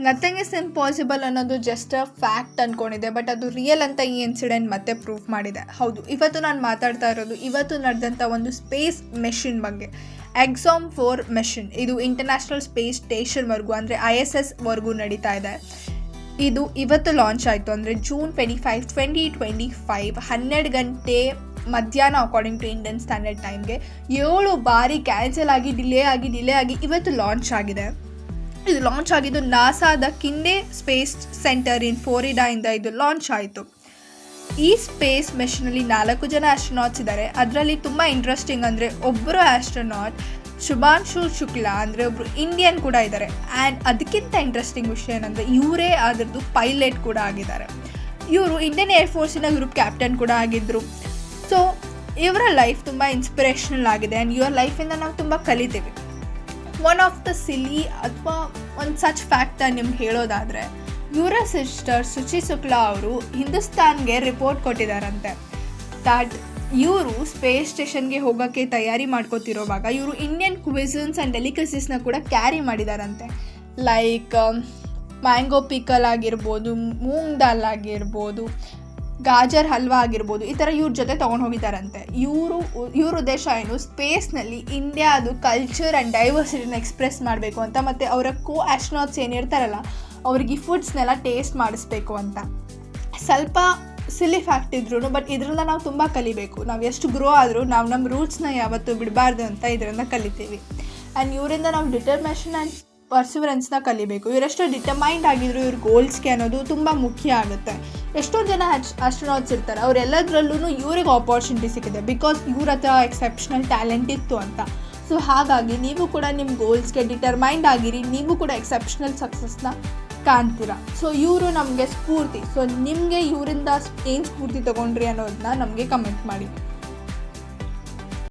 Nothing is impossible ಅನ್ನೋದು just a fact ಅಂದ್ಕೊಂಡಿದ್ದೆ, but ಅದು ರಿಯಲ್ ಅಂತ ಈ ಇನ್ಸಿಡೆಂಟ್ ಮತ್ತೆ ಪ್ರೂಫ್ ಮಾಡಿದೆ. ಹೌದು, ಇವತ್ತು ನಾನು ಮಾತಾಡ್ತಾ ಇರೋದು ಇವತ್ತು ನಡೆದಂಥ ಒಂದು ಸ್ಪೇಸ್ ಮೆಷಿನ್ ಬಗ್ಗೆ. EXIM-4 ಮೆಷಿನ್, ಇದು ಇಂಟರ್ನ್ಯಾಷನಲ್ ಸ್ಪೇಸ್ ಸ್ಟೇಷನ್ವರೆಗೂ ಅಂದರೆ ISSವರೆಗೂ ನಡೀತಾ ಇದೆ. ಇದು ಇವತ್ತು ಲಾಂಚ್ ಆಯಿತು, ಅಂದರೆ June 25, 2025 12 ಗಂಟೆ ಮಧ್ಯಾಹ್ನ ಅಕಾರ್ಡಿಂಗ್ ಟು ಇಂಡಿಯನ್ ಸ್ಟ್ಯಾಂಡರ್ಡ್ ಟೈಮ್ಗೆ 7 ಬಾರಿ ಕ್ಯಾನ್ಸಲ್ ಆಗಿ ಡಿಲೇ ಆಗಿ ಇವತ್ತು ಲಾಂಚ್ ಆಗಿದೆ. ಇದು ಲಾಂಚ್ ಆಗಿದ್ದು ನಾಸಾದ ಕಿಂಡೆ ಸ್ಪೇಸ್ ಸೆಂಟರ್ ಇನ್ ಫ್ಲೋರಿಡಾಯಿಂದ ಇದು ಲಾಂಚ್ ಆಯಿತು. ಈ ಸ್ಪೇಸ್ ಮಿಷನಲ್ಲಿ 4 ಜನ ಆಸ್ಟ್ರೋನಾಟ್ಸ್ ಇದ್ದಾರೆ. ಅದರಲ್ಲಿ ತುಂಬ ಇಂಟ್ರೆಸ್ಟಿಂಗ್ ಅಂದರೆ ಒಬ್ಬರು ಆಸ್ಟ್ರೋನಾಟ್ ಶುಭಾಂಶು ಶುಕ್ಲಾ ಅಂದರೆ ಒಬ್ಬರು ಇಂಡಿಯನ್ ಕೂಡ ಇದ್ದಾರೆ. ಆ್ಯಂಡ್ ಅದಕ್ಕಿಂತ ಇಂಟ್ರೆಸ್ಟಿಂಗ್ ವಿಷಯ ಏನಂದರೆ ಇವರೇ ಅದರದ್ದು ಪೈಲಟ್ ಕೂಡ ಆಗಿದ್ದಾರೆ. ಇವರು ಇಂಡಿಯನ್ ಏರ್ಫೋರ್ಸಿನ ಗ್ರೂಪ್ ಕ್ಯಾಪ್ಟನ್ ಕೂಡ ಆಗಿದ್ದರು. ಸೊ ಇವರ ಲೈಫ್ ತುಂಬ ಇನ್ಸ್ಪಿರೇಷನಲ್ ಆಗಿದೆ ಆ್ಯಂಡ್ ಇವರ ಲೈಫಿಂದ ನಾವು ತುಂಬ ಕಲಿತೀವಿ. ಒನ್ ಆಫ್ ದ ಸಿಲಿ ಅಥವಾ ಒಂದು ಸಚ್ ಫ್ಯಾಕ್ಟ್ ನಿಮ್ಗೆ ಹೇಳೋದಾದರೆ, ಇವರ ಸಿಸ್ಟರ್ ಸುಚಿ ಶುಕ್ಲಾ ಅವರು ಹಿಂದೂಸ್ತಾನ್ಗೆ ರಿಪೋರ್ಟ್ ಕೊಟ್ಟಿದ್ದಾರಂತೆ ದ್ಯಾಟ್ ಇವರು ಸ್ಪೇಸ್ ಸ್ಟೇಷನ್ಗೆ ಹೋಗೋಕ್ಕೆ ತಯಾರಿ ಮಾಡ್ಕೋತಿರೋವಾಗ ಇವರು ಇಂಡಿಯನ್ ಕ್ವಿಸನ್ಸ್ ಆ್ಯಂಡ್ ಡೆಲಿಕಸೀಸ್ನ ಕೂಡ ಕ್ಯಾರಿ ಮಾಡಿದಾರಂತೆ. ಲೈಕ್ ಮ್ಯಾಂಗೋ ಪಿಕಲ್ ಆಗಿರ್ಬೋದು, ಮೂಂಗ್ ದಾಲ್ ಆಗಿರ್ಬೋದು, ಗಾಜರ್ ಹಲ್ವಾ ಆಗಿರ್ಬೋದು, ಈ ಥರ ಇವ್ರ ಜೊತೆ ತೊಗೊಂಡು ಹೋಗಿದ್ದಾರಂತೆ. ಇವ್ರ ಉದ್ದೇಶ ಏನು, ಸ್ಪೇಸ್ನಲ್ಲಿ ಇಂಡಿಯಾದು ಕಲ್ಚರ್ ಆ್ಯಂಡ್ ಡೈವರ್ಸಿಟಿನ ಎಕ್ಸ್ಪ್ರೆಸ್ ಮಾಡಬೇಕು ಅಂತ, ಮತ್ತು ಅವರ ಆಸ್ಟ್ರೋನಾಟ್ಸ್ ಏನಿರ್ತಾರಲ್ಲ ಅವ್ರಿಗೆ ಈ ಫುಡ್ಸ್ನೆಲ್ಲ ಟೇಸ್ಟ್ ಮಾಡಿಸ್ಬೇಕು ಅಂತ. ಸ್ವಲ್ಪ ಸಿಲಿ ಫ್ಯಾಕ್ಟ್ ಇದ್ರೂ ಬಟ್ ಇದರಿಂದ ನಾವು ತುಂಬ ಕಲಿಬೇಕು. ನಾವು ಎಷ್ಟು ಗ್ರೋ ಆದರೂ ನಾವು ನಮ್ಮ ರೂಟ್ಸ್ನ ಯಾವತ್ತೂ ಬಿಡಬಾರ್ದು ಅಂತ ಇದರಿಂದ ಕಲಿತೀವಿ. ಆ್ಯಂಡ್ ಇವರಿಂದ ನಾವು ಡಿಟರ್ಮಿನೇಷನ್ ಆ್ಯಂಡ್ ಪರ್ಸಿವರೆನ್ಸ್ನ ಕಲಿಬೇಕು. ಇವರೆಷ್ಟು ಡಿಟರ್ಮೈಂಡ್ ಆಗಿದ್ರು ಇವ್ರ ಗೋಲ್ಸ್ಗೆ ಅನ್ನೋದು ತುಂಬ ಮುಖ್ಯ ಆಗುತ್ತೆ. ಎಷ್ಟೊಂದು ಜನ ಆಸ್ಟ್ರೋನಾಟ್ಸ್ ಇರ್ತಾರೆ, ಅವರೆಲ್ಲದರಲ್ಲೂ ಇವ್ರಿಗೆ ಆಪರ್ಚುನಿಟಿ ಸಿಕ್ಕಿದೆ ಬಿಕಾಸ್ ಇವ್ರ ಹತ್ರ ಎಕ್ಸೆಪ್ಷನಲ್ ಟ್ಯಾಲೆಂಟ್ ಇತ್ತು ಅಂತ. ಸೊ ಹಾಗಾಗಿ ನೀವು ಕೂಡ ನಿಮ್ಮ ಗೋಲ್ಸ್ಗೆ ಡಿಟರ್ಮೈಂಡ್ ಆಗಿರಿ, ನೀವು ಕೂಡ ಎಕ್ಸೆಪ್ಷನಲ್ ಸಕ್ಸಸ್ನ ಕಾಣ್ತೀರಾ. ಸೊ ಇವರು ನಮಗೆ ಸ್ಫೂರ್ತಿ. ಸೊ ನಿಮಗೆ ಇವರಿಂದ ಏನು ಸ್ಫೂರ್ತಿ ತೊಗೊಂಡ್ರಿ ಅನ್ನೋದನ್ನ ನಮಗೆ ಕಮೆಂಟ್ ಮಾಡಿ.